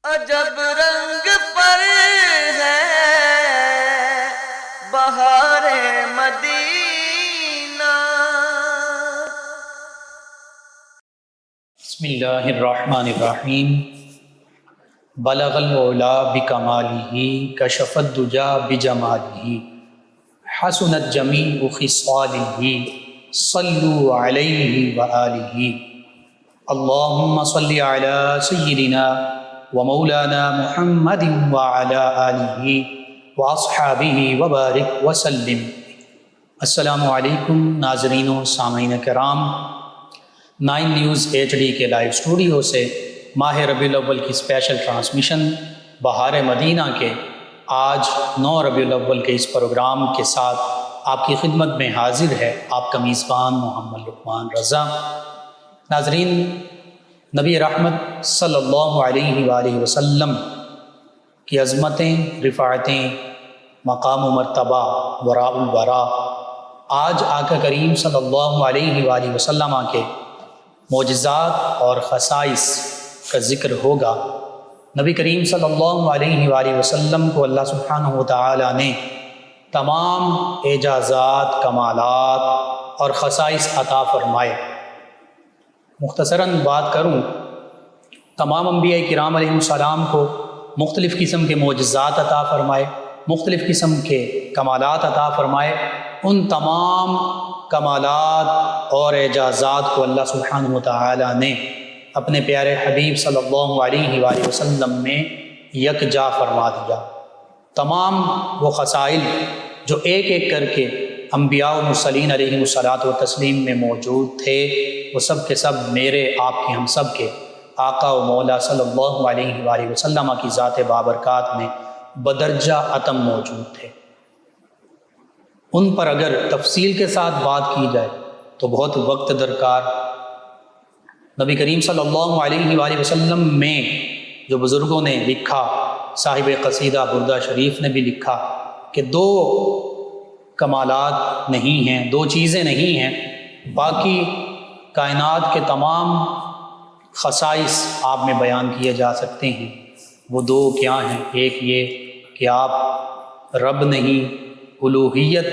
عجب رنگ پر ہے بہار مدینہ۔ بسم اللہ الرحمن الرحیم۔ بلغ العلا بکمالہ کشف الدجا بجمالہ حسنت جمیع خصالہ صلوا علیہ وآلہ۔ اللہم صلی علی سیدنا ومولانا محمد وعلی آلہ واصحابہ وبارک وسلم۔ السلام علیکم ناظرین و سامعین کرام، 9 نیوز HD کے لائیو اسٹوڈیو سے ماہ ربیع الاول کی اسپیشل ٹرانسمیشن بہار مدینہ کے آج 9 ربیع الاول کے اس پروگرام کے ساتھ آپ کی خدمت میں حاضر ہے آپ کا میزبان محمد لقمان رضا۔ ناظرین، نبی رحمت صلی اللہ علیہ وآلہ وسلم کی عظمتیں، رفاعتیں، مقام و مرتبہ وراء الورا، آج آقا کریم صلی اللہ علیہ وآلہ وسلم کے معجزات اور خصائص کا ذکر ہوگا۔ نبی کریم صلی اللہ علیہ وآلہ وسلم کو اللہ سبحانہ وتعالی نے تمام اعجازات، کمالات اور خصائص عطا فرمائے۔ مختصراً بات کروں، تمام انبیاء کرام علیہ السلام کو مختلف قسم کے معجزات عطا فرمائے، مختلف قسم کے کمالات عطا فرمائے۔ ان تمام کمالات اور اعجازات کو اللہ سبحانہ وتعالی نے اپنے پیارے حبیب صلی اللہ علیہ وآلہ وسلم میں یکجا فرما دیا۔ تمام وہ خصائل جو ایک ایک کر کے انبیاء و مرسلین علیہ الصلاۃ والتسلیم میں موجود تھے، وہ سب کے سب میرے، آپ کے، ہم سب کے آقا و مولا صلی اللہ علیہ وآلہ وسلم کی ذات بابرکات میں بدرجہ اتم موجود تھے۔ ان پر اگر تفصیل کے ساتھ بات کی جائے تو بہت وقت درکار۔ نبی کریم صلی اللہ علیہ وآلہ وسلم میں جو بزرگوں نے لکھا، صاحب قصیدہ بردہ شریف نے بھی لکھا کہ 2 کمالات نہیں ہیں، 2 چیزیں نہیں ہیں، باقی کائنات کے تمام خصائص آپ میں بیان کیے جا سکتے ہیں۔ وہ 2 کیا ہیں؟ ایک یہ کہ آپ رب نہیں، الوہیت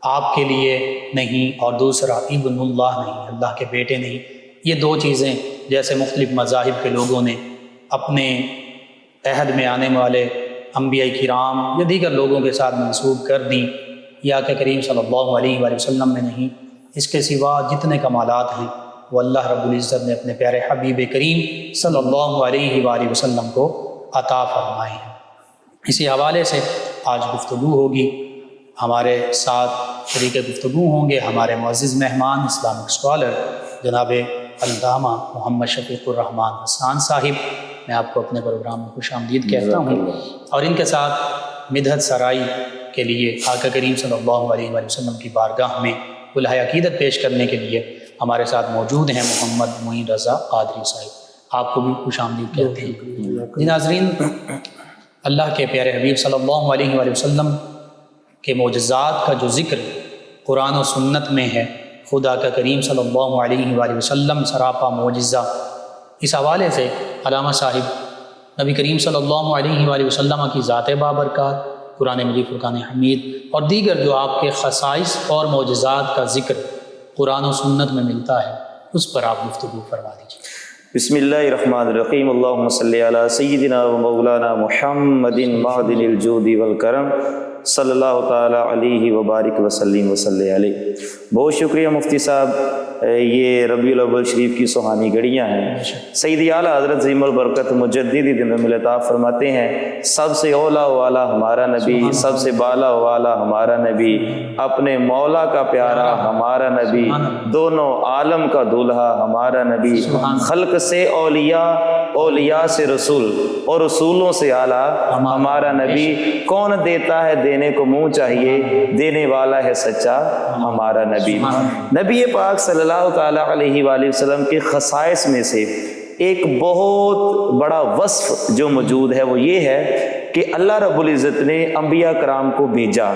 آپ کے لیے نہیں، اور دوسرا ابن اللہ نہیں، اللہ کے بیٹے نہیں۔ یہ 2 چیزیں جیسے مختلف مذاہب کے لوگوں نے اپنے عہد میں آنے والے انبیاء کرام یا دیگر لوگوں کے ساتھ منسوب کر دیں، یہ آقا کریم صلی اللہ علیہ وآلہ وسلم میں نہیں۔ اس کے سوا جتنے کمالات ہیں وہ اللہ رب العزت نے اپنے پیارے حبیب کریم صلی اللہ علیہ وآلہ وسلم کو عطا فرمائے ہیں۔ اسی حوالے سے آج گفتگو ہوگی، ہمارے ساتھ شریک گفتگو ہوں گے ہمارے معزز مہمان اسلامک اسکالر جناب علامہ محمد شفیق الرحمان حسان صاحب۔ میں آپ کو اپنے پروگرام میں خوش آمدید کہتا ہوں، اور ان کے ساتھ مدحت سرائی کے لیے آقا کریم صلی اللہ علیہ وآلہ وسلم کی بارگاہ میں کلہائے عقیدت پیش کرنے کے لیے ہمارے ساتھ موجود ہیں محمد معین رضا قادری صاحب۔ آپ کو بھی خوش آمدید کہتے ہیں۔ جی ناظرین، اللہ کے پیارے حبیب صلی اللہ علیہ وآلہ وسلم کے معجزات کا جو ذکر قرآن و سنت میں ہے، خدا کا کریم صلی اللہ علیہ وآلہ وسلم سراپا معجزہ، اس حوالے سے علامہ صاحب نبی کریم صلی اللہ علیہ وآلہ وسلم کی ذات بابرکات، قرآن مجید، فرقان حمید اور دیگر جو آپ کے خصائص اور معجزات کا ذکر قرآن و سنت میں ملتا ہے، اس پر آپ گفتگو فرما دیجیے۔ بسم اللہ الرحمن الرحیم۔ اللہم صلی علی سیدنا و مولانا محمد معدن الجود والکرم صلی اللہ تعالیٰ علیہ وبارک وسلم وصلی علیہ۔ بہت شکریہ مفتی صاحب، یہ ربیع الاول شریف کی سہانی گھڑیاں ہیں۔ سیدی اعلیٰ حضرت عظیم البرکت مجدد دین العطا فرماتے ہیں، سب سے اولا والا ہمارا نبی، سب سے بالا والا ہمارا نبی، اپنے مولا کا پیارا ہمارا نبی، دونوں عالم کا دولہا ہمارا نبی، خلق سے اولیاء، اولیاء سے رسول اور رسولوں سے اعلیٰ ہمارا نبی۔ کون دیتا ہے دینے کو منہ چاہیے، دینے والا ہے سچا ہمارا نبی۔ نبی پاک صلی اللہ تعالیٰ علیہ وآلہ وسلم کے خصائص میں سے ایک بہت بڑا وصف جو موجود ہے وہ یہ ہے کہ اللہ رب العزت نے انبیاء کرام کو بھیجا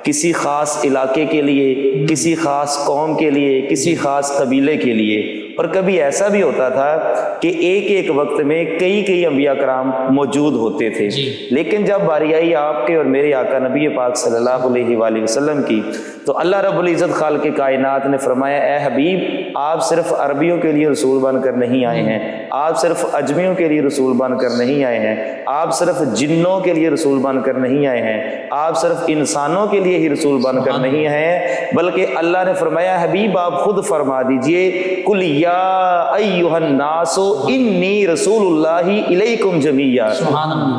کسی خاص علاقے کے لیے، کسی خاص قوم کے لیے، کسی خاص قبیلے کے لیے، اور کبھی ایسا بھی ہوتا تھا کہ ایک ایک وقت میں کئی کئی انبیاء کرام موجود ہوتے تھے، لیکن جب باری آئی آپ کے اور میرے آقا نبی پاک صلی اللہ علیہ وآلہ وسلم کی، تو اللہ رب العزت خالق کائنات نے فرمایا اے حبیب آپ صرف عربیوں کے لیے رسول بن کر نہیں آئے ہیں، آپ صرف اجمیوں کے لیے رسول بن کر نہیں آئے ہیں، آپ صرف جنوں کے لیے رسول بن کر نہیں آئے ہیں، آپ صرف انسانوں کے لیے ہی رسول بن کر نہیں آئے ہیں، بلکہ اللہ نے فرمایا حبیب آپ خود فرما دیجئے قل یا ایھا الناس انی رسول اللہ الیکم جمیعا،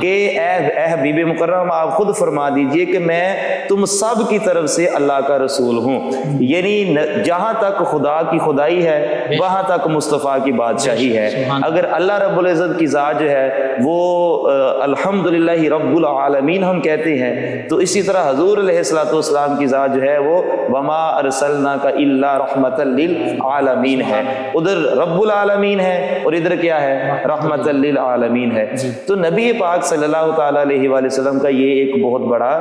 کہ اے حبیب مکرم آپ خود فرما دیجئے کہ میں تم سب کی طرف سے اللہ کا رسول ہوں، یعنی جہاں تک خدا کی خدائی ہے وہاں تک مصطفیٰ کی بادشاہی ہے۔ اگر اللہ رب العزت کی ذات جو ہے وہ الحمدللہ رب العالمین ہم کہتے ہیں، تو اسی طرح حضور علیہ الصلوۃ والسلام کی ذات جو ہے وہ وما ارسلناک الا رحمۃ للعالمین ہے، ادھر رب العالمین ہے اور ادھر کیا ہے رحمۃ للعالمین ہے۔ تو نبی پاک صلی اللہ تعالی علیہ وآلہ وسلم کا یہ ایک بہت بڑا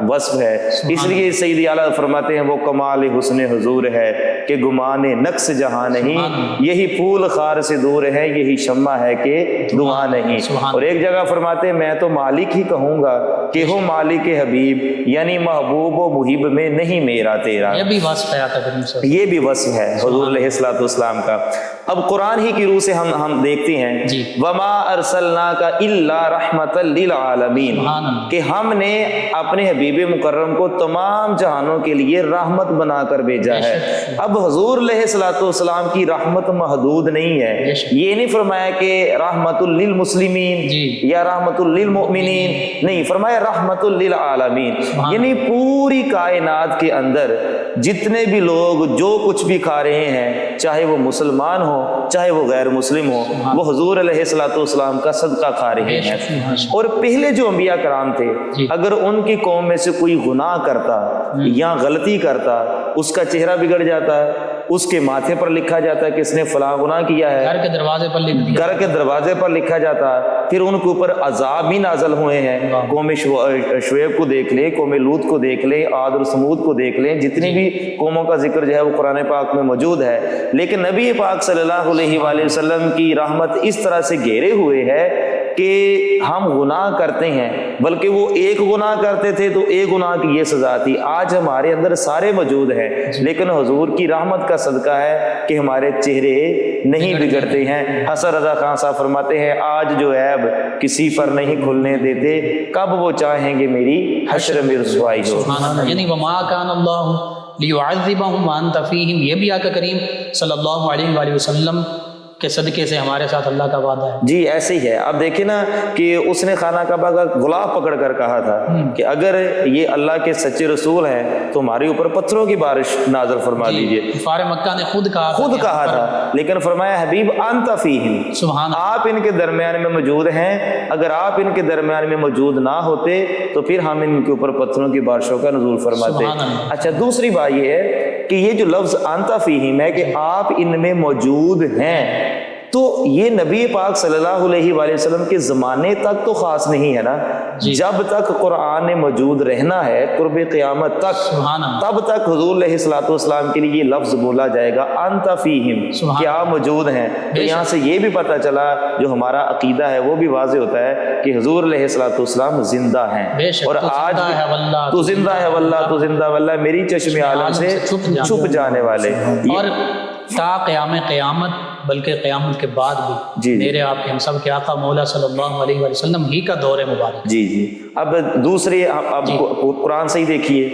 وصف ہے، اس لیے سیدی اعلیٰ فرماتے ہیں وہ کمال حسن حضور ہے کہ گمان نقص جہاں نہیں، یہی پھول خار سے دور ہے یہی شمع ہے کہ دعا نہیں۔ اور ایک جگہ فرماتے ہیں میں تو مالک ہی کہوں گا کہ ہو مالک حبیب، یعنی محبوب و محب میں نہیں میرا تیرا، یہ بھی وصف ہے، یہ بھی وصف ہے حضور علیہ الصلوۃ والسلام کا۔ اب قرآن ہی کی روح سے ہم دیکھتے ہیں وما ارسلناک الا رحمۃ للعالمین، کہ ہم نے اپنے حبیب مکرم کو تمام جہانوں کے لیے رحمت بنا کر بھیجا ہے۔ اب حضور علیہ الصلوۃ والسلام کی رحمت محدود نہیں ہے، یہ نہیں فرمایا کہ رحمت للمسلمین یا رحمت للمؤمنین، نہیں فرمایا رحمت للعالمین، یعنی پوری کائنات کے اندر جتنے بھی لوگ جو کچھ بھی کھا رہے ہیں، چاہے وہ مسلمان ہو چاہے وہ غیر مسلم ہو، وہ حضور علیہ الصلوۃ والسلام کا صدقہ کھا رہے ہیں۔ اور پہلے جو انبیاء کرام تھے اگر ان کی قوم میں سے کوئی گناہ کرتا یا غلطی کرتا، اس کا چہرہ بگڑ جاتا ہے، اس کے ماتھے پر لکھا جاتا ہے کہ اس نے فلاں گناہ کیا ہے، گھر کے دروازے پر لکھ دیا، گھر کے دروازے پر لکھا جاتا ہے، پھر ان کے اوپر عذاب بھی نازل ہوئے ہیں۔ قوم شعیب کو دیکھ لیں، قوم لوط کو دیکھ لیں، عاد اور ثمود کو دیکھ لیں، جتنی بھی قوموں کا ذکر جو ہے وہ قرآن پاک میں موجود ہے، لیکن نبی پاک صلی اللہ علیہ وآلہ وسلم کی رحمت اس طرح سے گھیرے ہوئے ہے کہ ہم گناہ کرتے ہیں، بلکہ وہ ایک گناہ کرتے تھے تو ایک گناہ کی یہ سزا تھی، آج ہمارے اندر سارے موجود ہیں، لیکن حضور کی رحمت کا صدقہ ہے کہ ہمارے چہرے نہیں بگڑتے ہیں۔ حسن رضا خان صاحب فرماتے ہیں آج جو عیب کسی پر نہیں کھلنے دیتے، کب وہ چاہیں گے میری حشر میں رسوائی ہو۔ یعنی وما کان اللہ لیعذبہم وانت فیہم، یہ بھی آقا کریم صلی اللہ علیہ وآلہ وسلم کے صدقے سے ہمارے ساتھ اللہ کا وعدہ ہے۔ جی ایسے ہی ہے۔ اب دیکھیں نا کہ اس نے خانہ کعبہ کا غلاف پکڑ کر کہا تھا کہ اگر یہ اللہ کے سچے رسول ہیں تو ہمارے اوپر پتھروں کی بارش نازل فرما دیجئے۔ کفار مکہ نے خود کہا تھا، لیکن فرمایا حبیب انت فیہم، آپ ان کے درمیان میں موجود ہیں، اگر آپ ان کے درمیان میں موجود نہ ہوتے تو پھر ہم ان کے اوپر پتھروں کی بارشوں کا نزول فرماتے۔ اچھا دوسری بات یہ ہے کہ یہ جو لفظ انت فیہم ہے کہ آپ ان میں موجود ہیں، تو یہ نبی پاک صلی اللہ علیہ وآلہ وسلم کے زمانے تک تو خاص نہیں ہے نا، جب تک قرآن موجود رہنا ہے قرب قیامت تک، تب تک حضور علیہ الصلوۃ والسلام کے لیے یہ لفظ بولا جائے گا انت فیہم، کیا موجود ہیں۔ تو یہاں سے یہ بھی پتہ چلا جو ہمارا عقیدہ ہے وہ بھی واضح ہوتا ہے کہ حضور علیہ الصلوۃ والسلام زندہ ہیں، اور آج تو زندہ ہے واللہ تو زندہ واللہ میری چشم عالم سے چھپ جانے والے، اور تا قیامت بلکہ قیامت کے بعد بھی میرے آپ کے ہم سب کے آقا مولا صلی اللہ علیہ وآلہ وسلم ہی کا دور مبارک۔ جی اب دوسرے اب قرآن سے ہی دیکھیے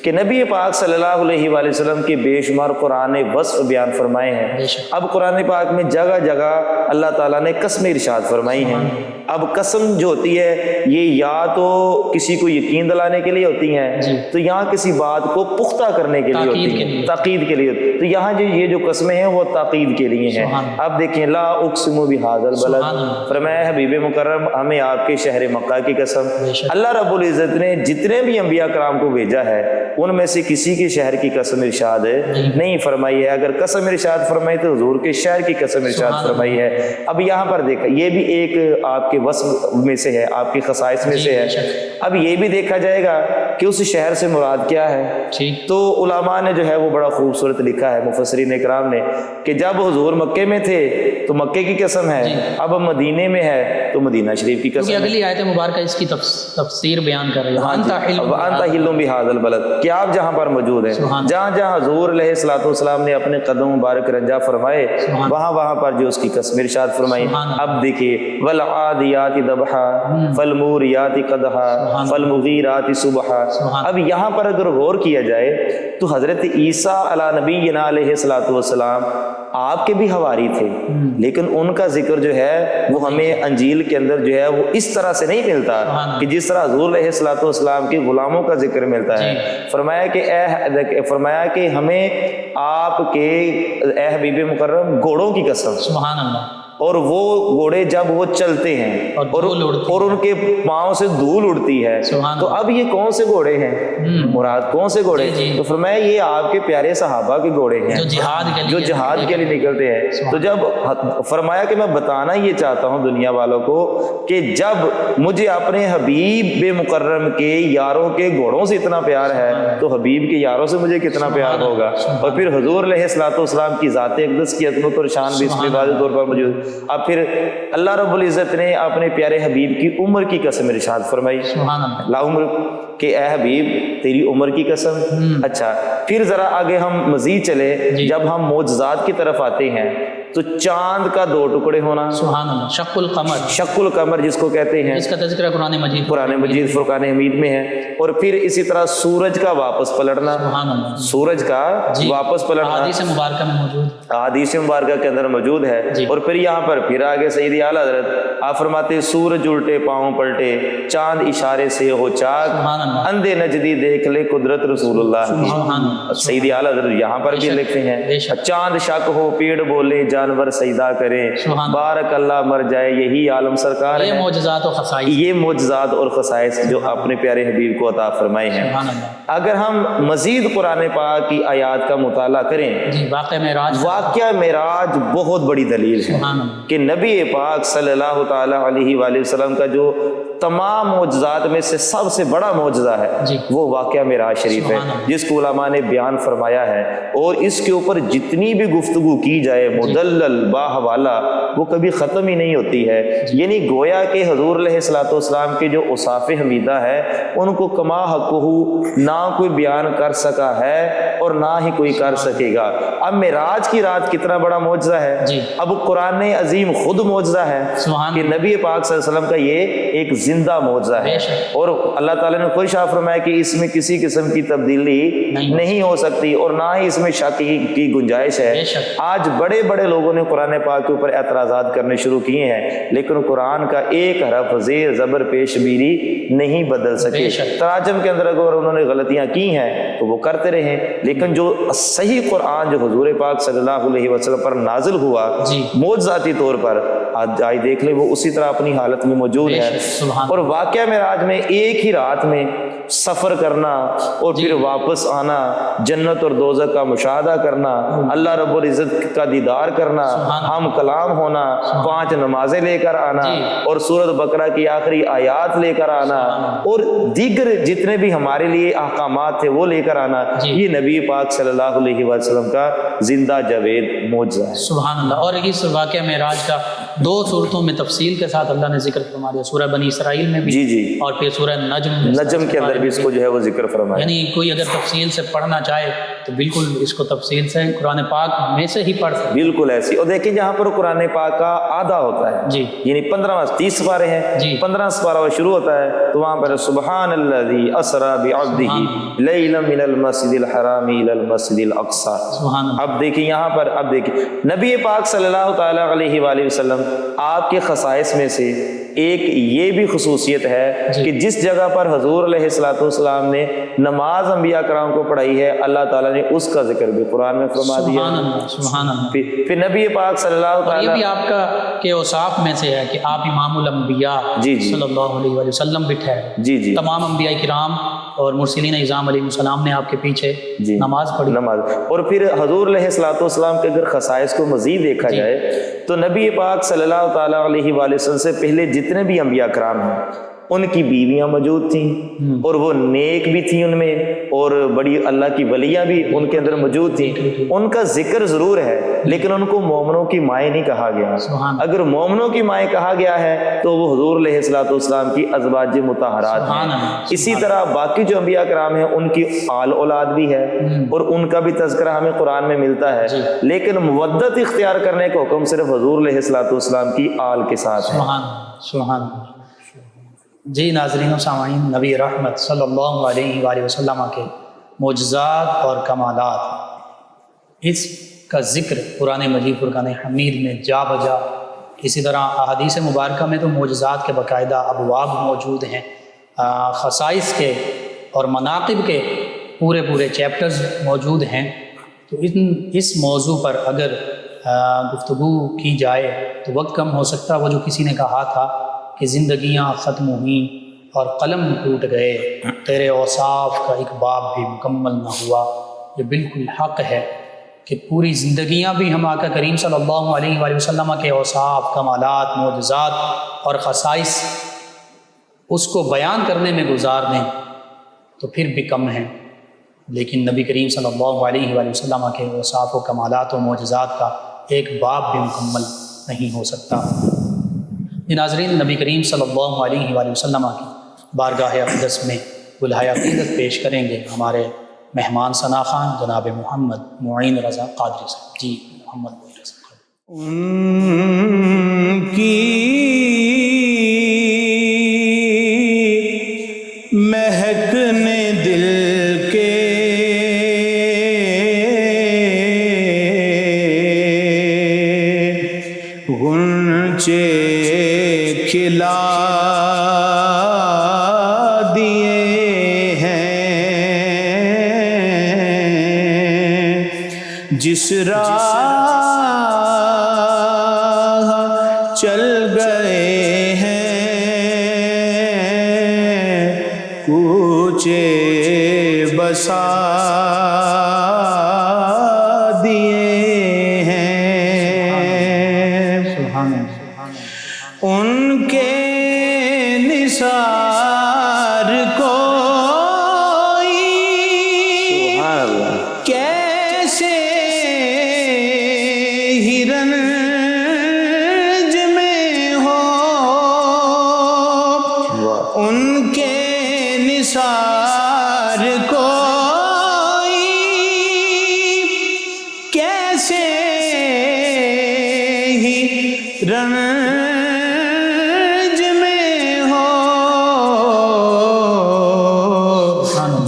کہ نبی پاک صلی اللہ علیہ وآلہ وسلم کے بے شمار قرآن وصف بیان فرمائے ہیں۔ اب قرآن پاک میں جگہ جگہ اللہ تعالیٰ نے قسمیں ارشاد فرمائی ہیں۔ اب قسم جو ہوتی ہے یہ یا تو کسی کو یقین دلانے کے لیے ہوتی ہیں، تو یہاں کسی بات کو پختہ کرنے کے لیے ہوتی ہیں، تاکید کے لیے، تو یہاں جو یہ جو قسمیں ہیں وہ تاکید کے لیے ہیں۔ اب دیکھیں لا اقسم بہذا البلد، فرمایا حبیب مکرم ہمیں آپ کے شہر مکہ کی قسم۔ اللہ رب العزت نے جتنے بھی انبیاء کرام کو بھیجا ہے ان میں سے کسی کے شہر کی قسم ارشاد نہیں فرمائی ہے. اگر قسم ارشاد فرمائی تو حضور کے شہر کی قسم ارشاد فرمائی ہے. اب یہاں پر دیکھا یہ بھی ایک آپ کے وصف میں سے ہے, آپ کی خصائص میں سے ہے. اب یہ بھی دیکھا جائے گا کہ اس شہر سے مراد کیا ہے. تو علماء نے جو ہے وہ بڑا خوبصورت لکھا ہے, مفسرین اکرام نے, کہ جب حضور مکے میں تھے تو مکے کی قسم ہے, اب مدینے میں ہے تو مدینہ شریف کی قسم ہے. اگلی آیت مبارکہ اس کی تفسیر بیان کر رہی ہے, وَأَنْتَ حِلٌّ بِهَذَا الْبَلَدِ, کہ آپ جہاں پر موجود ہیں, جہاں جہاں حضور علیہ الصلوۃ والسلام نے اپنے قدم مبارک رنجا فرمائے وہاں وہاں پر جو اس کی قسم ارشاد فرمائی. اب دیکھیے وَالْعَادِيَاتِ ضَبْحًا فَالْمُورِيَاتِ قَدْحًا فَالْمُغِيرَاتِ صُبْحًا. اب یہاں پر اگر غور کیا جائے تو حضرت عیسیٰ علیہ نبینا علیہ الصلوۃ والسلام آپ کے بھی حواری تھے, لیکن ان کا ذکر جو ہے وہ ہمیں انجیل کے اندر جو ہے وہ اس طرح سے نہیں ملتا کہ جس طرح حضور علیہ الصلوۃ والسلام کے غلاموں کا ذکر ملتا ہے. فرمایا کہ ہمیں آپ کے اے حبیب مکرم گھوڑوں کی قسم, سبحان اللہ, اور وہ گھوڑے جب وہ چلتے ہیں اور ان کے پاؤں سے دھول اڑتی ہے, تو اب یہ کون سے گھوڑے ہیں, مراد کون سے گھوڑے؟ تو فرمایا یہ آپ کے پیارے صحابہ کے گھوڑے ہیں جو جہاد کے لیے نکلتے ہیں. تو جب فرمایا کہ میں بتانا یہ چاہتا ہوں دنیا والوں کو کہ جب مجھے اپنے حبیب مکرم کے یاروں کے گھوڑوں سے اتنا پیار ہے تو حبیب کے یاروں سے مجھے کتنا پیار ہوگا. اور پھر حضور علیہ الصلوۃ والسلام کی ذات اقدس کی عظمت اور شان بھی اس میں واضح طور پر موجود. اب پھر اللہ رب العزت نے اپنے پیارے حبیب کی عمر کی قسم ارشاد فرمائی, لا عمر, کہ اے حبیب تیری عمر کی قسم. اچھا پھر ذرا آگے ہم مزید چلے, جب ہم معجزات کی طرف آتے ہیں تو چاند کا 2 ٹکڑے ہونا, سبحان اللہ, شق القمر, شق القمر جس کو کہتے ہیں, اس کا تذکرہ قرآن مجید فرقان حمید میں ہے. اور پھر اسی طرح سورج کا واپس پلٹنا, سورج کا واپس پلٹنا حدیث مبارکہ میں موجود, حدیث مبارکہ کے اندر موجود ہے. اور پھر یہاں پر پھر آگے سیدی اعلیٰ حضرت آپ فرماتے سورج الٹے پاؤں پلٹے, چاند اشارے سے ہو چاک, اندھے نجدی دیکھ لے قدرت رسول اللہ. سیدی اعلیٰ حضرت یہاں پر بھی لکھتے ہیں چاند شک ہو پیڑ بولے جانور سجدہ کریں, بارک اللہ مر جائے یہی عالم سرکار ہے. یہ معجزات اور خصائص جو اپنے پیارے حبیب کو عطا فرمائے ہیں. اگر ہم مزید قرآن پاک کی آیات کا مطالعہ کریں, واقعہ معراج بہت بڑی دلیل ہے کہ نبی پاک صلی اللہ تعالی علیہ وآلہ وسلم کا جو تمام معجزات میں سے سب سے بڑا معجزہ ہے وہ واقعہ معراج شریف ہے, جس کو علماء نے بیان فرمایا ہے. اور اس کے اوپر جتنی بھی گفتگو کی جائے مدلل باحوالہ وہ کبھی ختم ہی نہیں ہوتی ہے. یعنی گویا کہ حضور علیہ الصلوۃ والسلام کے جو اوصاف حمیدہ ہے ان کو کما حقہ نہ کوئی بیان کر سکا ہے اور نہ ہی کوئی کر سکے گا. اب معراج کی رات کتنا بڑا معجزہ ہے. اب قرآن عظیم خود معجزہ ہے کہ نبی پاک صلی اللہ علیہ وسلم کا یہ ایک زندہ معجزہ ہے. اور اللہ تعالیٰ نے کوئی شاہ فرمایا کہ اس میں کسی قسم کی تبدیلی نہیں ہو سکتی اور نہ ہی اس میں شک کی گنجائش ہے. آج بڑے بڑے لوگوں نے قرآن پاک کے اوپر اعتراضات کرنے شروع کیے ہیں, لیکن قرآن کا ایک حرف زیر زبر پیش بیری نہیں بدل سکے. تراجم کے اندر اگر انہوں نے غلطیاں کی ہیں تو وہ کرتے رہے, لیکن جو صحیح قرآن جو حضور پاک صلی اللہ علیہ وسلم پر نازل ہوا معجزاتی طور پر, آج دیکھ لیں وہ اسی طرح اپنی حالت میں موجود ہے. اور واقعہ معراج میں ایک ہی رات میں سفر کرنا اور پھر واپس آنا, جنت اور دوزخ کا مشاہدہ کرنا, اللہ رب العزت کا دیدار کرنا, ہم کلام ہونا, 5 نمازیں لے کر آنا اور سورۃ بقرہ کی آخری آیات لے کر آنا اور دیگر جتنے بھی ہمارے لیے احکامات تھے وہ لے کر آنا, یہ نبی پاک صلی اللہ علیہ وسلم کا زندہ جاوید معجزہ ہے. سبحان اللہ. اور اس واقعہ معراج کا 2 صورتوں میں تفصیل کے ساتھ اللہ نے ذکر فرما دیا, سورہ بنی اسرائیل میں بھی اور پھر سورہ نجم کے اندر بھی اس کو جو ہے وہ ذکر فرمایا. یعنی کوئی اگر تفصیل سے پڑھنا چاہے تو بالکل اس کو تفصیل سے قرآن پاک میں سے ہی پڑھ سکتے, بالکل ایسی. اور دیکھیں جہاں پر قرآن پاک کا آدھا ہوتا ہے یعنی 30 سپارے ہیں, 15 سپارہ شروع ہوتا ہے تو وہاں پر سبحان الذی اسری بعبدہ لیلا من المسجد الحرام الی المسجد الاقصی. اب دیکھیں یہاں پر, اب دیکھیں نبی پاک صلی اللہ تعالی علیہ وآلہ وسلم آپ کے خصائص میں سے ایک یہ بھی خصوصیت ہے کہ جس جگہ پر حضور علیہ الصلوۃ والسلام نے نماز انبیاء کرام کو پڑھائی ہے اللہ تعالیٰ نے اس کا ذکر بھی قرآن میں فرما دیا. سبحان اللہ. پھر نبی پاک صلی اللہ تعالیٰ, یہ بھی آپ کا کے اوصاف میں سے ہے کہ آپ امام الانبیاء صلی اللہ علیہ وسلم بھی ٹھہرے. تمام انبیاء کرام اور مرسلین اعظام علیہ السلام نے آپ کے پیچھے جی نماز پڑھی. نماز. اور پھر حضور علیہ الصلوۃ والسلام کے اگر خصائص کو مزید دیکھا جائے تو نبی پاک صلی اللہ تعالیٰ علیہ وآلہ وسلم سے پہلے جتنے بھی انبیاء کرام ہیں ان کی بیویاں موجود تھیں اور وہ نیک بھی تھیں ان میں، اور بڑی اللہ کی ولیاں بھی ان کے اندر موجود تھیں. ان کا ذکر ضرور ہے لیکن ان کو مومنوں کی مائیں نہیں کہا گیا. اگر مومنوں کی مائیں کہا گیا ہے تو وہ حضور علیہ الصلوۃ والسلام کی ازواج مطہرات ہیں. اسی طرح باقی جو انبیاء کرام ہیں ان کی آل اولاد بھی ہے اور ان کا بھی تذکرہ ہمیں قرآن میں ملتا ہے، لیکن مودت اختیار کرنے کا حکم صرف حضور علیہ الصلوۃ والسلام کی آل کے ساتھ ہے. سبحان. جی ناظرین و سامعین، نبی رحمت صلی اللہ علیہ وآلہ وسلم کے معجزات اور کمالات، اس کا ذکر قرآن مجید فرقان حمید میں جا بجا. اسی طرح احادیث مبارکہ میں تو معجزات کے باقاعدہ ابواب موجود ہیں، خصائص کے اور مناقب کے پورے چیپٹرز موجود ہیں. تو اس موضوع پر اگر گفتگو کی جائے تو وقت کم ہو سکتا. وہ جو کسی نے کہا تھا کہ زندگیاں ختم ہوئیں اور قلم ٹوٹ گئے، تیرے اوصاف کا ایک باب بھی مکمل نہ ہوا، یہ بالکل حق ہے کہ پوری زندگیاں بھی ہم آقا کریم صلی اللہ علیہ وآلہ وسلم کے اوصاف، کمالات، معجزات اور خصائص اس کو بیان کرنے میں گزار دیں تو پھر بھی کم ہیں. لیکن نبی کریم صلی اللہ علیہ وآلہ وسلم کے اوصاف و کمالات و معجزات کا ایک باب بھی مکمل نہیں ہو سکتا. ناظرین، نبی کریم صلی اللہ علیہ وآلہ وسلم کی بارگاہ اقدس میں گلہائے عقیدت پیش کریں گے ہمارے مہمان ثنا خان جناب محمد معین رضا قادری صاحب. جی محمد معین رضا قادری. ان کی مہکنے دل کے غنچے کھلا دیے ہیں، جس راہ چل گئے ہیں کوچے بسا دیے ہیں. ان کے نثار کوئی کیسے ہی رنج میں ہو، ان کے نثار کوئی کیسے ہی رنج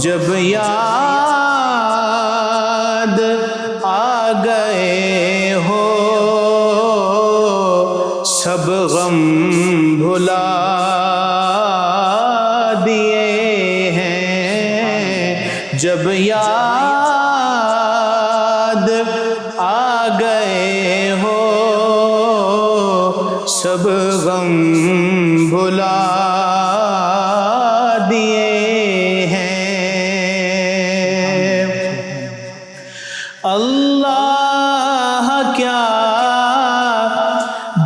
جب یاد آ گئے ہو سب غم بھلا دیے ہیں. جب یاد آ گئے ہو سب غم بھلا اللہ کیا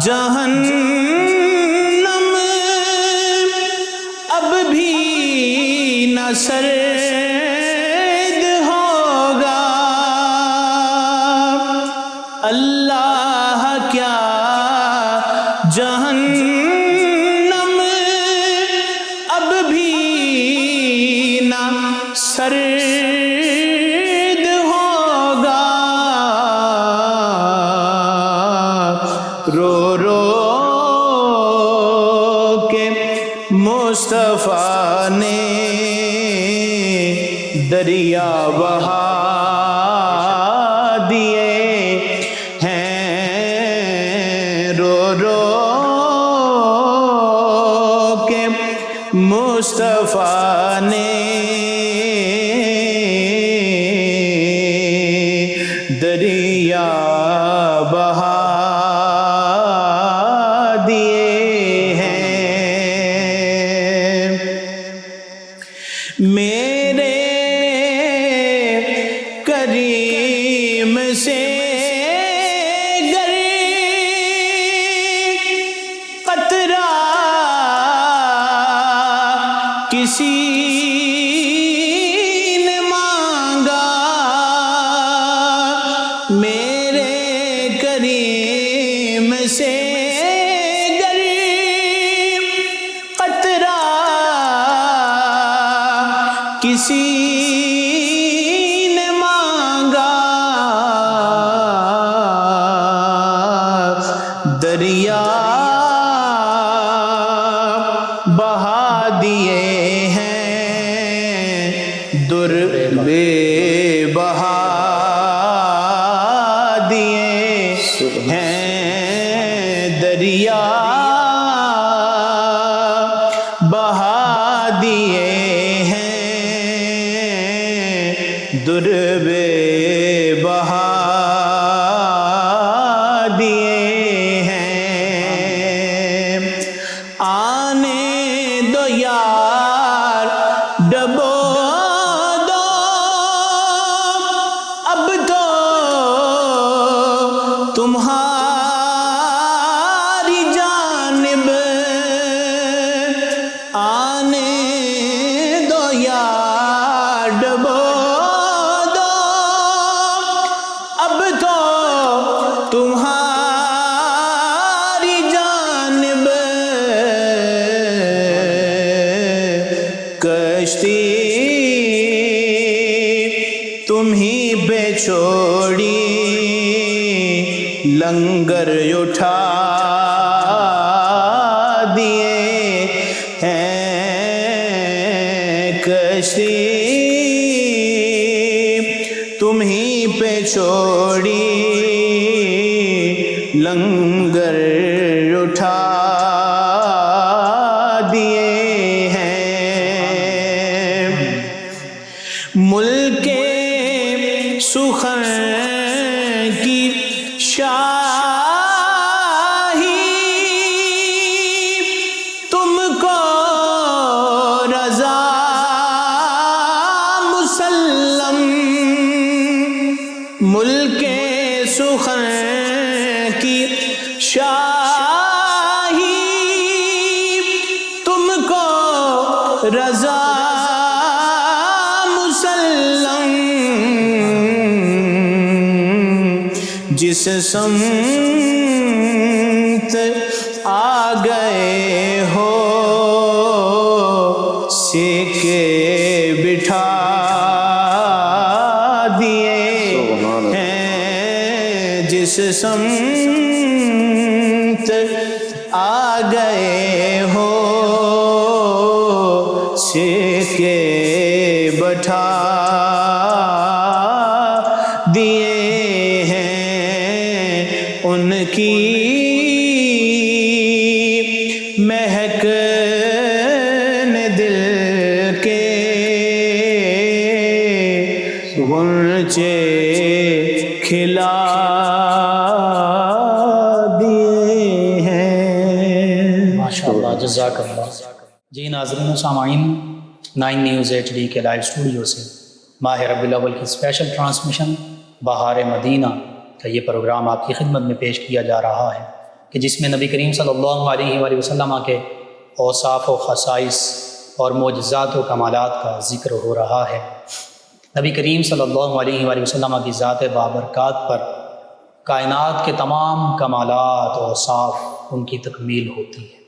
جہنم اب بھی نہ سرد ہوگا، اللہ کیا جہنم اب بھی نہ سرد رو رو کے مصطفیٰ نے دریا بہا دیے ہیں. رو رو کے مصطفیٰ نے دریا بہا میں کسی نے مانگا میرے کریم سے گر قطرہ کسی نے مانگا دریا بہا دیے ہیں در بے بہا دیے ہیں دریا بہا دیے ہیں در بے بہا دیے ہیں آنے دو یار ڈبو دو اب تو تمہاری جانب آنے دو یار ڈبو دو اب تو تمہاری جانب کشتی تم ہی پہ چھوڑی لنگر اٹھا دیے ہیں کشتی تم ہی پہ چھوڑی لنگر اٹھا دیے ہیں ملک سخن کی شاہی تم کو رضا مسلم ملک سخن کی شاہی تم کو رضا مسلم جس سمت آ گئے ہو سیکے بٹھا دیے ہیں جس سمت آ گئے ہو سیکے بٹھا دیے ہیں ان کی مہک نے دل کے غنچے کھلا دیے ہیں ماشاءاللہ جزاک اللہ۔ جی ناظرین و سامعین، 9 نیوز ایچ ڈی کے لائیو اسٹوڈیو سے ماہ ربیع الاول کی اسپیشل ٹرانسمیشن بہار مدینہ کا یہ پروگرام آپ کی خدمت میں پیش کیا جا رہا ہے کہ جس میں نبی کریم صلی اللہ علیہ وآلہ وسلم کے اوصاف و خصائص اور معجزات و کمالات کا ذکر ہو رہا ہے۔ نبی کریم صلی اللہ علیہ وآلہ وسلم کی ذات بابرکات پر کائنات کے تمام کمالات و اوصاف ان کی تکمیل ہوتی ہے۔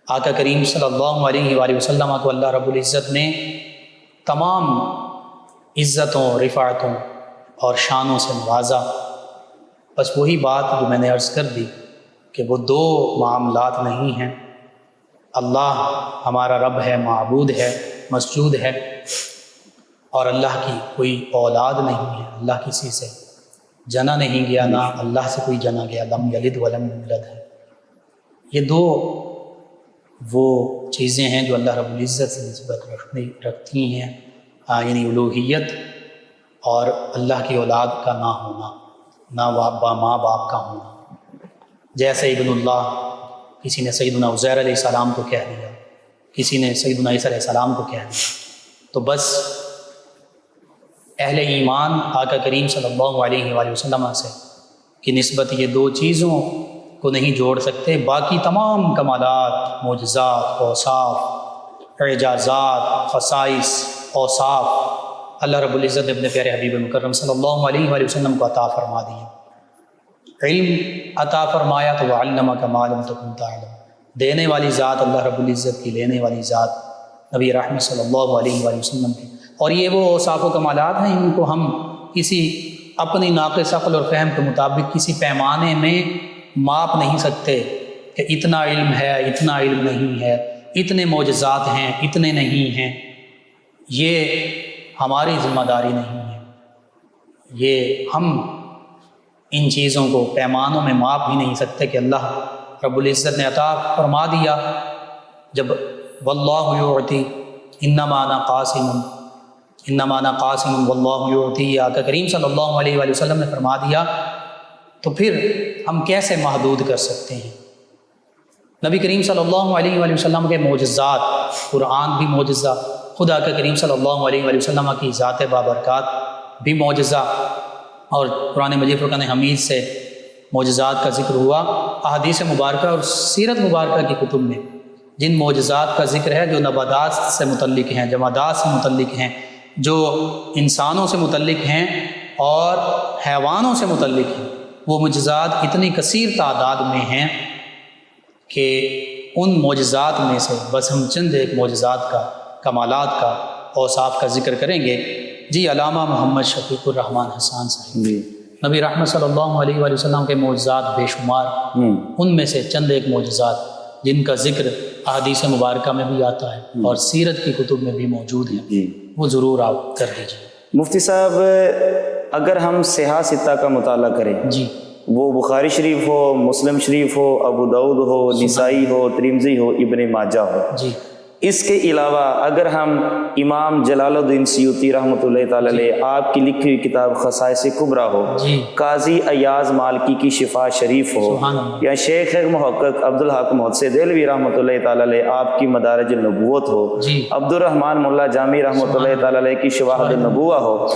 آقا کریم صلی اللہ علیہ وآلہ وسلم کو اللہ رب العزت نے تمام عزتوں، رفعتوں اور شانوں سے نوازا۔ بس وہی بات جو میں نے عرض کر دی کہ وہ دو معاملات نہیں ہیں۔ اللہ ہمارا رب ہے، معبود ہے، مسجود ہے، اور اللہ کی کوئی اولاد نہیں ہے، اللہ کسی سے جنا نہیں گیا، نہ اللہ سے کوئی جنا گیا، لم یلد ولم یولد ہے۔ یہ دو وہ چیزیں ہیں جو اللہ رب العزت سے نسبت رکھتی ہیں، یعنی الوہیت اور اللہ کی اولاد کا نہ ہونا، نہ ماں باپ کا ہونا۔ جیسے ابن اللہ، کسی نے سیدنا عزیر علیہ السلام کو کہہ دیا، کسی نے سیدنا عیسیٰ علیہ السلام کو کہہ دیا، تو بس اہل ایمان آقا کریم صلی اللہ علیہ وآلہ وسلم سے کی نسبت یہ دو چیزوں کو نہیں جوڑ سکتے، باقی تمام کمالات، معجزات، اوصاف، اعجازات، خصائص، اوصاف اللہ رب العزت نے اپنے پیارے حبیب مکرم صلی اللہ علیہ وآلہ وسلم کو عطا فرما دی۔ علم عطا فرمایا تو وعلمک ما لم تکن تعلم، دینے والی ذات اللہ رب العزت کی، لینے والی ذات نبی رحمت صلی اللہ علیہ وآلہ وسلم کی۔ اور یہ وہ اوصاف و کمالات ہیں ان کو ہم کسی اپنی ناقص عقل اور فہم کے مطابق کسی پیمانے میں ماپ نہیں سکتے کہ اتنا علم ہے، اتنا علم نہیں ہے، اتنے معجزات ہیں، اتنے نہیں ہیں۔ یہ ہماری ذمہ داری نہیں ہے، یہ ہم ان چیزوں کو پیمانوں میں ماپ بھی نہیں سکتے کہ اللہ رب العزت نے عطا فرما دیا۔ جب واللہ یعطی انما انا قاسم، انما انا قاسم واللہ یعطی، آقا کریم صلی اللہ علیہ وآلہ وسلم نے فرما دیا تو پھر ہم کیسے محدود کر سکتے ہیں؟ نبی کریم صلی اللہ علیہ وآلہ وسلم کے معجزات، قرآن بھی معجزہ، خدا آقا کریم صلی اللہ علیہ وآلہ وسلم کی ذات بابرکات بھی معجزہ، اور قرآن مجید فرقان حمید سے معجزات کا ذکر ہوا۔ احادیث مبارکہ اور سیرت مبارکہ کی کتب میں جن معجزات کا ذکر ہے جو نباتات سے متعلق ہیں، جمادات سے متعلق ہیں، جو انسانوں سے متعلق ہیں اور حیوانوں سے متعلق ہیں، وہ معجزات اتنی کثیر تعداد میں ہیں کہ ان معجزات میں سے بس ہم چند ایک معجزات کا، کمالات کا، اوصاف کا ذکر کریں گے۔ جی علامہ محمد شفیق الرحمن حسان صاحب، جی نبی رحمت صلی اللہ علیہ وآلہ وسلم کے معجزات بے شمار، ان میں سے چند ایک معجزات جن کا ذکر احادیث مبارکہ میں بھی آتا ہے اور سیرت کی کتب میں بھی موجود ہیں، جی وہ ضرور آپ کر دیجیے۔ مفتی صاحب، اگر ہم صحاح ستہ کا مطالعہ کریں، جی وہ بخاری شریف ہو، مسلم شریف ہو، ابو داؤد ہو، نسائی ہو، ترمذی ہو، ابن ماجہ ہو، جی اس کے علاوہ اگر ہم امام جلال الدین سیوطی رحمۃ اللہ تعالی علیہ آپ کی لکھی ہوئی کتاب خصائص کبریٰ ہو، جی قاضی ایاز مالکی کی شفا شریف ہو، سبحان اللہ، یا شیخ محقق عبدالحق محدث دہلوی رحمۃ اللہ تعالی علیہ آپ کی مدارج النبوت ہو، جی عبد الرحمن ملا جامی رحمۃ اللہ تعالی علیہ کی شواہد النبوہ ہو،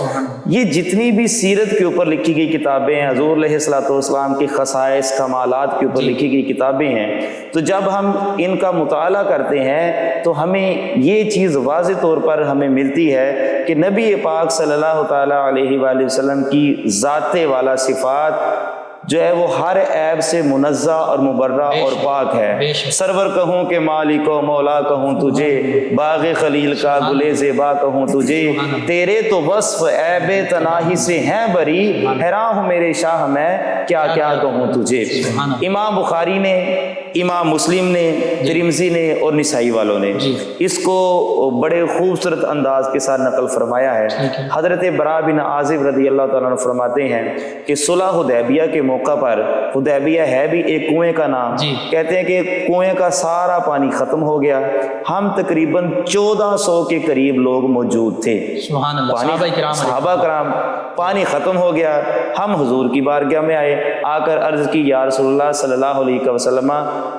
یہ جتنی بھی سیرت کے اوپر لکھی گئی کتابیں ہیں، حضور علیہ الصلوۃ والسلام کی خصائص کمالات کے اوپر لکھی گئی کتابیں ہیں، تو جب ہم ان کا مطالعہ کرتے ہیں تو ہمیں یہ چیز واضح طور پر ہمیں ملتی ہے کہ نبی پاک صلی اللہ تعالیٰ علیہ وآلہ وسلم کی ذات والا صفات جو ہے وہ ہر عیب سے منزہ اور مبرہ اور پاک ہے۔ سرور کہوں کہ مالک و مولا کہوں تجھے، باغ خلیل کا گلے زیبا کہوں تجھے، تیرے تو وصف عیب تناہی سے ہیں بری، حیران ہوں میرے شاہ میں کیا کیا کہوں تجھے۔ امام بخاری نے، امام مسلم نے، ترمذی نے اور نسائی والوں نے اس کو بڑے خوبصورت انداز کے ساتھ نقل فرمایا ہے۔ حضرت براء بن عازب رضی اللہ تعالیٰ عنہ فرماتے ہیں کہ صلح حدیبیہ کے موقع پر، حدیبیہ ہے بھی ایک کنویں کا نام، کہتے ہیں کہ کنویں کا سارا پانی ختم ہو گیا، ہم تقریباً 1400 کے قریب لوگ موجود تھے، سبحان اللہ، صحابہ کرام، پانی ختم ہو گیا، ہم حضور کی بارگاہ میں آئے، آ کر عرض کی یا رسول اللہ صلی اللہ علیہ وسلم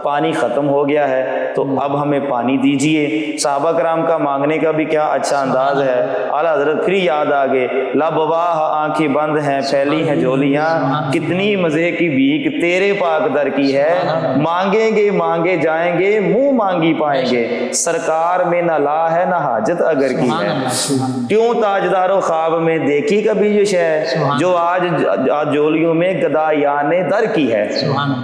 پانی ختم ہو گیا ہے تو اب ہمیں پانی دیجئے۔ صحابہ کرام کا مانگنے کا بھی کیا اچھا انداز ہے۔ اعلیٰ حضرت پھر یاد آگے، لبواہ آنکھیں بند ہیں، پھیلی ہیں جولیاں، کتنی مزے کی بھیک تیرے پاک در کی ہے، مانگیں گے مانگے جائیں گے، منہ مانگی پائیں گے، سرکار میں نہ لا ہے نہ حاجت اگر کی ہے، کیوں تاجدار و خواب میں دیکھی کبھی یہ شے جو آج جولیوں میں گدایان در کی ہے۔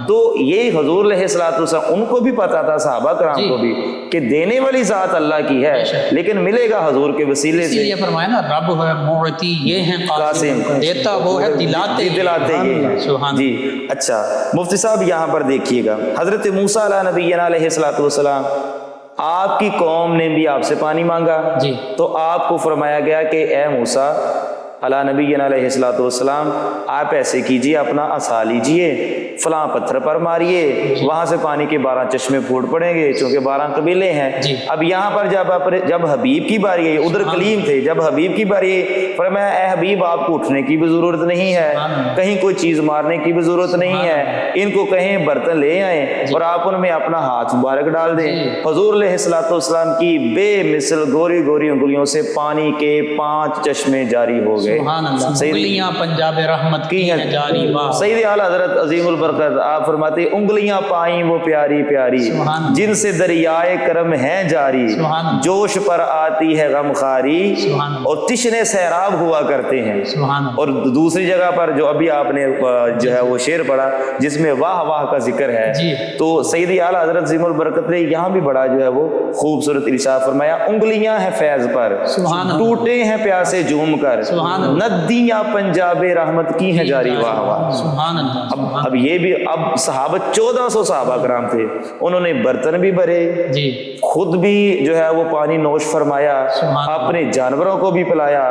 تو یہ حضور علیہ الصلوۃ والسلام ان کو بھی پتا تھا، صحابہ کرام کو بھی، کہ دینے والی ذات اللہ کی ہے لیکن ملے گا حضور کے وسیلے سے۔ یہ فرمایا نا، رب ہے معطی، یہ ہے قاسم، دیتا وہ ہے، دلاتے یہ ہے۔ جی اچھا مفتی صاحب یہاں پر دیکھیے گا، حضرت موسیٰ علیہ نبینا علیہ الصلوۃ والسلام، آپ کی قوم نے بھی آپ سے پانی مانگا تو آپ کو فرمایا گیا کہ اے موسیٰ علیہ نبی علیہ الصلوۃ والسلام، آپ ایسے کیجئے، اپنا عصا لیجئے، فلاں پتھر پر ماریے، وہاں سے پانی کے 12 چشمے پھوٹ پڑیں گے، چونکہ 12 قبیلے ہیں۔ اب یہاں پر جب حبیب کی باری ہے، ادھر کلیم تھے، جب حبیب کی باری ہے، فرمایا اے حبیب آپ کو اٹھنے کی بھی ضرورت نہیں ہے، کہیں کوئی چیز مارنے کی بھی ضرورت نہیں ہے، ان کو کہیں برتن لے آئیں اور آپ ان میں اپنا ہاتھ مبارک ڈال دیں۔ حضور علیہ الصلوۃ والسلام کی بے مثل گوری گوری انگلیوں سے پانی کے 5 چشمے جاری ہو گئے۔ سبحان اللہ، انگلیاں پنجاب رحمت کی ہیں جاری، واہ۔ سید اعلیٰ حضرت عظیم البرخ برکت. آپ فرماتے ہیں انگلیاں پائیں وہ پیاری پیاری جن سے دریائے کرم ہیں جاری, جوش پر آتی ہے غم خاری اور تشنے سیراب ہوا کرتے ہیں. اور دوسری جگہ پر جو ابھی آپ نے جو ہے وہ شعر پڑھا جس میں واہ واہ کا ذکر ہے, تو سیدی اعلیٰ حضرت عظیم البرکت نے یہاں بھی بڑا جو ہے وہ خوبصورت ارشاد فرمایا, انگلیاں ہیں فیض پر ٹوٹے ہیں پیاسے جھوم کر, ندیاں پنجاب رحمت کی ہیں جاری واہ واہ. اب یہ بھی, اب صحابہ 1400 صحابہ کرام تھے, انہوں نے برتن بھی بھرے, خود بھی جو ہے وہ پانی نوش فرمایا, اپنے جانوروں کو بھی پلایا,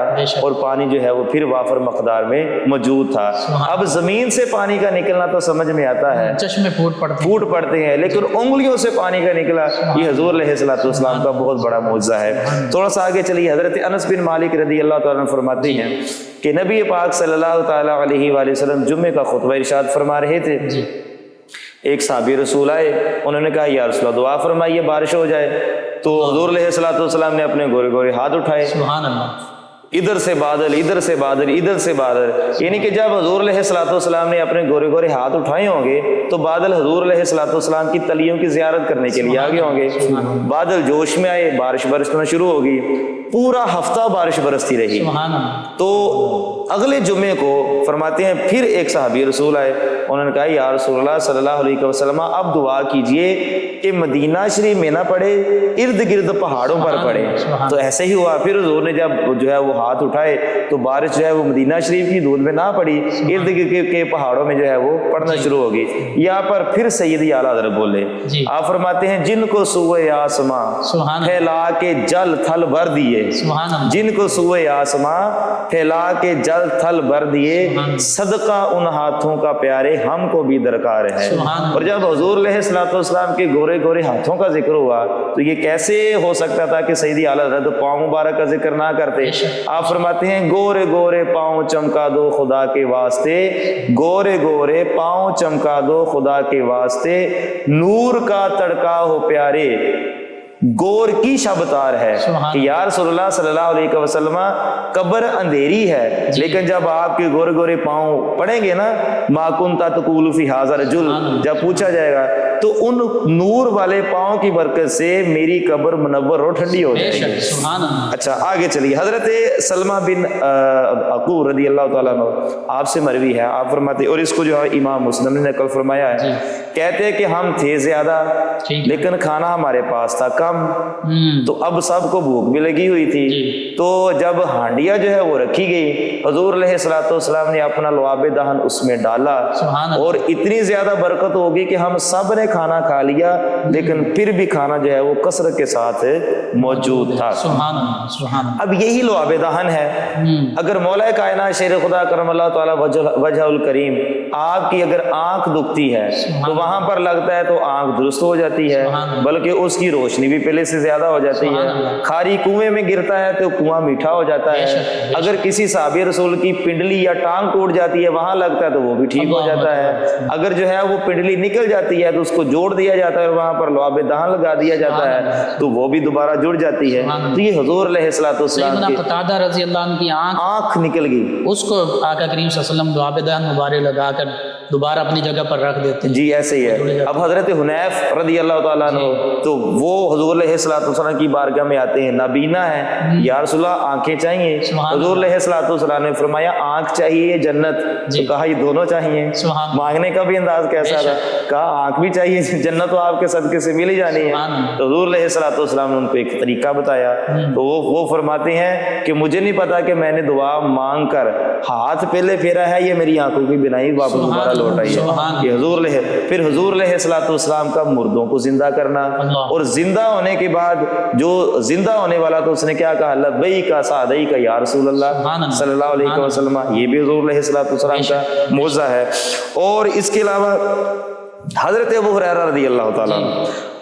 اور پانی جو ہے وہ پھر وافر مقدار میں موجود تھا. اب زمین سے پانی کا نکلنا تو سمجھ میں آتا ہے, چشمے پھوٹ پڑتے ہیں, لیکن انگلیوں سے پانی کا نکلا یہ حضور علیہ الصلوۃ والسلام کا بہت بڑا معجزہ ہے. تھوڑا سا آگے چلیے, حضرت انس بن مالک رضی اللہ تعالیٰ عنہ فرماتے ہیں کہ نبی پاک صلی اللہ تعالیٰ علیہ وآلہ وسلم جمعے کا خطبہ ارشاد فرما رہے تھے. ایک صحابی رسول آئے, انہوں نے کہا یا رسول اللہ دعا فرمائیے بارش ہو جائے. تو حضور علیہ الصلوۃ والسلام نے اپنے گورے گورے ہاتھ اٹھائے, ادھر سے بادل ادھر سے بادل ادھر سے بادل, یعنی کہ جب حضور علیہ الصلوۃ والسلام نے اپنے گورے گورے ہاتھ اٹھائے ہوں گے تو بادل حضور علیہ الصلوۃ والسلام کی تلیوں کی زیارت کرنے کے لیے آگے ہوں گے. بادل جوش میں آئے, بارش برسنا شروع ہوگی, پورا ہفتہ بارش برستی رہی. تو اگلے جمعے کو فرماتے ہیں پھر ایک صحابی رسول آئے, انہوں نے کہا یا رسول اللہ صلی اللہ علیہ وسلم اب دعا کیجئے کہ مدینہ شریف میں نہ پڑے, ارد گرد پہاڑوں پر پڑے. تو ایسے ہی ہوا, پھر حضور نے جب جو ہے وہ ہاتھ اٹھائے تو بارش جو ہے وہ مدینہ شریف کی دھول میں نہ پڑی, ارد گرد کے پہاڑوں میں جو ہے وہ پڑنا شروع ہوگی. یہاں پر پھر سیدی اعلیٰ حضرت بولے, آپ فرماتے ہیں جن کو سوئے آسماں پھیلا کے جل تھل بھر دیے, جن کو سوئے آسماں پھیلا کے جل تھل بھر دیے, صدقہ ان ہاتھوں کا پیارے ہم کو بھی درکار ہے. اور جب حضور علیہ الصلوۃ والسلام کے گورے گورے ہاتھوں کا ذکر ہوا تو یہ کیسے ہو سکتا تھا کہ سیدی اعلیٰ حضرت پاؤں مبارک کا ذکر نہ کرتے. آپ فرماتے ہیں گورے گورے پاؤں چمکا دو خدا کے واسطے, گورے گورے پاؤں چمکا دو خدا کے واسطے, نور کا تڑکا ہو پیارے گور کی شبتار ہے. کہ یا رسول اللہ صلی اللہ علیہ وسلم قبر اندھیری ہے, لیکن جب آپ کے گورے گورے پاؤں پڑیں گے نا, ما کنت تقول فی ھذا رجل, جب پوچھا جائے گا تو ان نور والے پاؤں کی برکت سے میری قبر منور اور ٹھنڈی ہو جائے گی. اچھا آگے چلیے, حضرت سلمہ بن عقور رضی اللہ تعالیٰ عنہ آپ سے مروی ہے, آپ فرماتے, اور اس کو جو ہے امام مسلم نے نقل فرمایا ہے, کہتے ہیں کہ ہم تھے زیادہ لیکن کھانا ہمارے پاس تھا کم, تو اب سب کو بھوک بھی لگی ہوئی تھی. تو جب ہانڈیاں جو ہے وہ رکھی گئی, حضور علیہ الصلوۃ والسلام نے اپنا لعاب دہن اس میں ڈالا, اور اتنی زیادہ برکت ہوگی کہ ہم سب نے کھانا کھا لیا, لیکن پھر بھی کھانا جو ہے وہ کثرت کے ساتھ موجود تھا. اب یہی لعاب دہن ہے. اگر مولا کائنات شیر خدا کرم اللہ تعالی وجہ الکریم آپ کی اگر آنکھ دکھتی ہے تو وہاں پر لگتا ہے تو آنکھ درست ہو جاتی ہے, بلکہ اس کی روشنی بھی پہلے سے زیادہ ہو جاتی ہے. کھاری کنویں میں گرتا ہے تو کنواں میٹھا ہو جاتا ہے. اگر کسی صحابی رسول کی پنڈلی یا ٹانگ ٹوٹ جاتی ہے وہاں لگتا ہے تو وہ بھی ٹھیک ہو جاتا ہے. اگر جو ہے وہ پنڈلی نکل جاتی ہے تو اس کو جوڑ دیا جاتا ہے اور وہاں پر لعاب دہن لگا دیا جاتا ہے تو وہ بھی دوبارہ جڑ جاتی ہے. تو یہ حضور علیہ الصلوۃ والسلام کی قتادہ رضی اللہ عنہ کی آنکھ نکل گئی, اس کو آقا کریم صلی اللہ علیہ وسلم لعاب دہن مبارک لگا کر دوبارہ اپنی جگہ پر رکھ دیتے ہیں. جی ایسے ہی ہے. اب حضرت حنیف رضی اللہ تعالیٰ عنہ تو وہ حضور علیہ الصلوۃ والسلام کی بارگاہ میں آتے ہیں, نابینا ہے, یا رسول اللہ آنکھیں چاہیے. حضور علیہ الصلوۃ والسلام نے فرمایا آنکھ چاہیے جنت, تو کہا یہ دونوں چاہیے. مانگنے کا بھی انداز کیسا تھا, کہا آنکھ بھی چاہیے, جنت تو آپ کے صدقے سے مل ہی جانی ہے. تو حضور علیہ الصلوۃ والسلام نے ان کو ایک طریقہ بتایا, تو وہ فرماتے ہیں کہ مجھے نہیں پتا کہ میں نے دعا مانگ کر ہاتھ پہلے پھیرا ہے یہ میری آنکھوں کی بنائی واپس دوبارہ لوٹ آئی ہے. کہ پھر حضور علیہ الصلوۃ والسلام کا مردوں کو زندہ کرنا, اور زندہ ہونے کے بعد جو زندہ ہونے والا تو اس نے کیا کہا, لبیک سعدیک یا رسول اللہ صلی اللہ علیہ وسلم. یہ بھی حضور علیہ الصلوۃ والسلام کا معجزہ ہے. اور اس کے علاوہ حضرت ابو ہریرہ رضی اللہ تعالیٰ عنہ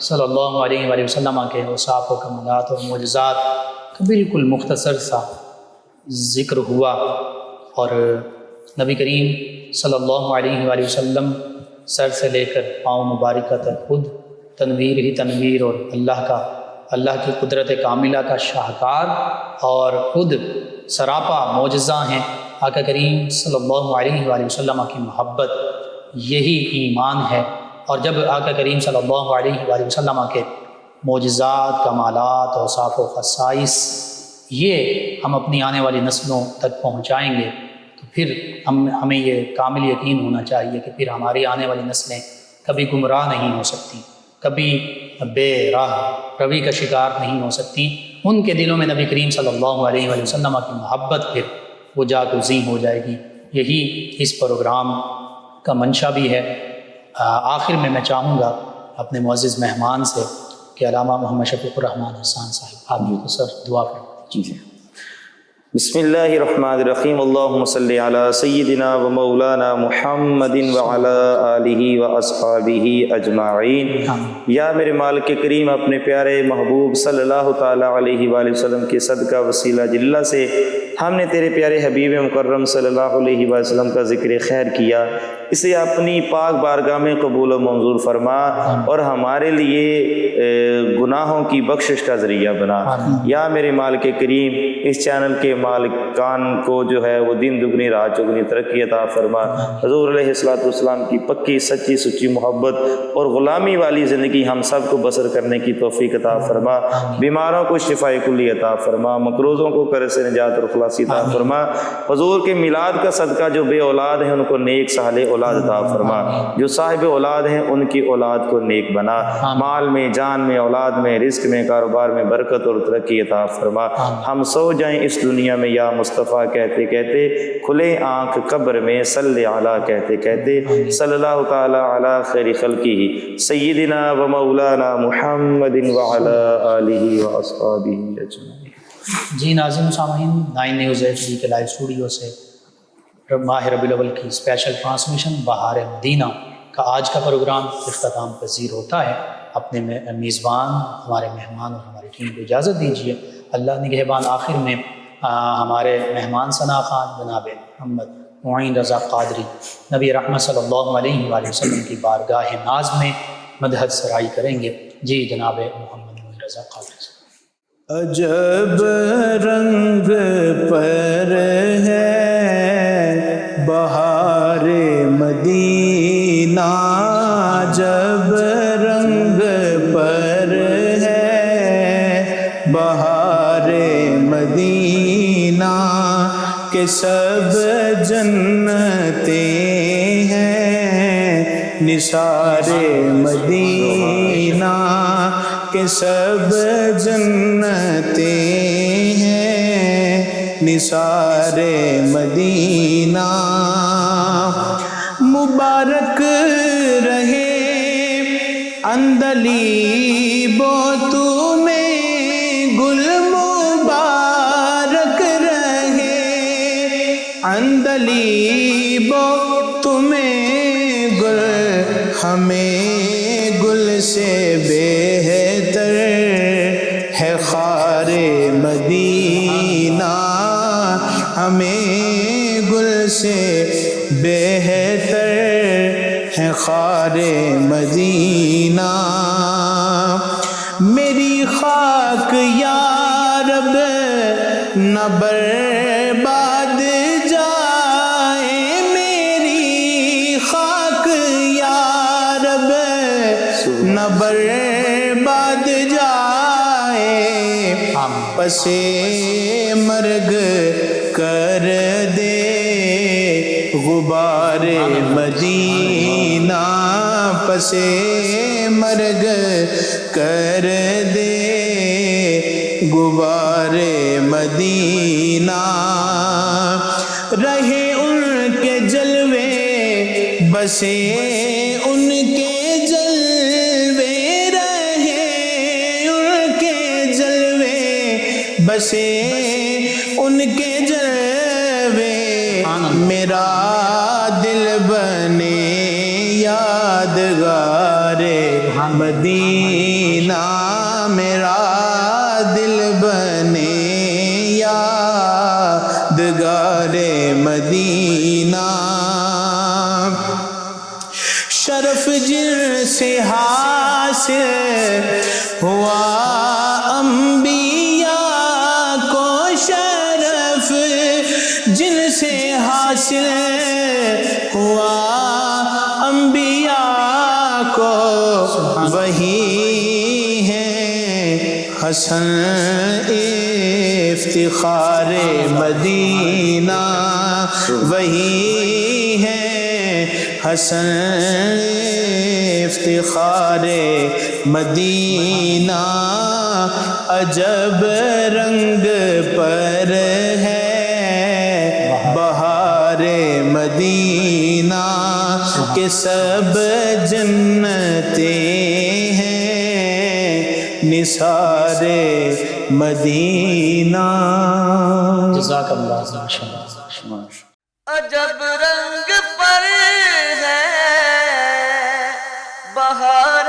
صلی اللہ علیہ وآلہ وسلم کے اوصاف و کمالات اور معجزات کا بالکل مختصر سا ذکر ہوا، اور نبی کریم صلی اللہ علیہ وآلہ وسلم سر سے لے کر پاؤں مبارکہ تک خود تنویر ہی تنویر اور اللہ کی قدرت کاملہ کا شاہکار اور خود سراپا معجزہ ہیں۔ آقا کریم صلی اللہ علیہ وآلہ وسلم کی محبت یہی ایمان ہے، اور جب آقا کریم صلی اللہ علیہ وآلہ وسلم کے معجزات، کمالات، اوصاف و خصائص یہ ہم اپنی آنے والی نسلوں تک پہنچائیں گے تو پھر ہمیں یہ کامل یقین ہونا چاہیے کہ پھر ہماری آنے والی نسلیں کبھی گمراہ نہیں ہو سکتی، کبھی بے راہ روی کا شکار نہیں ہو سکتی۔ ان کے دلوں میں نبی کریم صلی اللہ علیہ وآلہ وسلم کی محبت پھر وہ جاگزیں ہو جائے گی۔ یہی اس پروگرام کا منشا بھی ہے۔ آخر میں چاہوں گا اپنے معزز مہمان سے کہ علامہ محمد شفیق الرحمن حسان صاحب آپ کو سر دعا کریں۔ جی بسم اللہ الرحمن الرحیم، اللہم صلی علی سیدنا و مولانا محمد وعلی آلہ و اصحابہ اجمعین۔ یا میرے مالک کریم، اپنے پیارے محبوب صلی اللہ تعالیٰ علیہ وآلہ وسلم کے صدقہ وسیلہ جلہ سے ہم نے تیرے پیارے حبیب مکرم صلی اللہ علیہ وآلہ وسلم کا ذکر خیر کیا، اسے اپنی پاک بارگاہ میں قبول و منظور فرما اور ہمارے لیے گناہوں کی بخشش کا ذریعہ بنا۔ یا میرے مالک کریم، اس چینل کے مالکان کو جو ہے وہ دن دگنی رات چگنی ترقی عطا فرما، حضور علیہ الصلوۃ والسلام کی پکی سچی سچی محبت اور غلامی والی زندگی ہم سب کو بسر کرنے کی توفیق عطا فرما، بیماروں کو شفاء کلی عطا فرما، مقروضوں کو قرض سے نجات اور خلاصی عطا فرما، حضور کے میلاد کا صدقہ جو بے اولاد ہیں ان کو نیک صالح اولاد عطا فرما، جو صاحب اولاد ہیں ان کی اولاد کو نیک بنا، مال میں، جان میں، اولاد میں، رزق میں، کاروبار میں برکت اور ترقی عطا فرما۔ ہم سو جائیں اس دنیا میں یا مصطفیٰ کہتے کہتے، کھلے آنکھ قبر میں صلی علی کہتے کہتے، صلی اللہ تعالیٰ علی خیر خلقہ سیدنا و مولانا محمد وعلی آلہ و اصحابہ اجمعین۔ جی ناظرین سامعین، 9 نیوز HD کے لائیو اسٹوڈیو سے ماہ ربیع الاول کی اسپیشل ٹرانسمیشن بہار مدینہ کا آج کا پروگرام اختتام پذیر ہوتا ہے۔ اپنے میزبان، ہمارے مہمان اور ہماری ٹیم کو اجازت دیجیے۔ اللہ نگہبان۔ آخر میں ہمارے مہمان ثنا خان جناب محمد معین رضا قادری نبی رحمت صلی اللہ علیہ وآلہ وسلم کی بارگاہ ناز میں مدحت سرائی کریں گے۔ جی جناب محمد معین رضا قادری۔ عجب رنگ پر ہے بہار مدینہ، عجب رنگ پر ہے بہار مدینہ، کہ سب جنتیں ہیں نثار مدینہ، کہ سب جنتیں ہیں نثار مدینہ۔ مبارک رہے اندلیب تمہیں گل، مبارک رہے اندلیب تمہیں گل، ہمیں گل سے بہتر ہے خار مدینہ، ہمیں گل سے بہتر ہے خار مدینہ۔ میری خاک یا رب نہ برباد جائے، میری خاک یا رب نہ برباد جائے، پسے مرگ کر دے غبار مدینہ، پسے مرگ کر دے غبار مدینہ۔ رہے ان کے جلوے بسے ان کے جلوے، رہے ان کے جلوے بسے ان کے جلوے، میرا دل بنے یادگار مدینہ۔ مدینہ میرا دل بنے یادگار مدینہ شرف جن سے حاصل ہوا انبیاء کو شرف جن سے حاصل ہوا انبیاء کو وہی ہے حسن افتخار مدینہ وہی ہے حسن افتخار مدینہ عجب رنگ پر ہے بہار مدینہ کہ سب جنتیں ہیں نثار مدینہ. جزاک اللہ ماشاءاللہ. عجب رنگ پر ہے بہار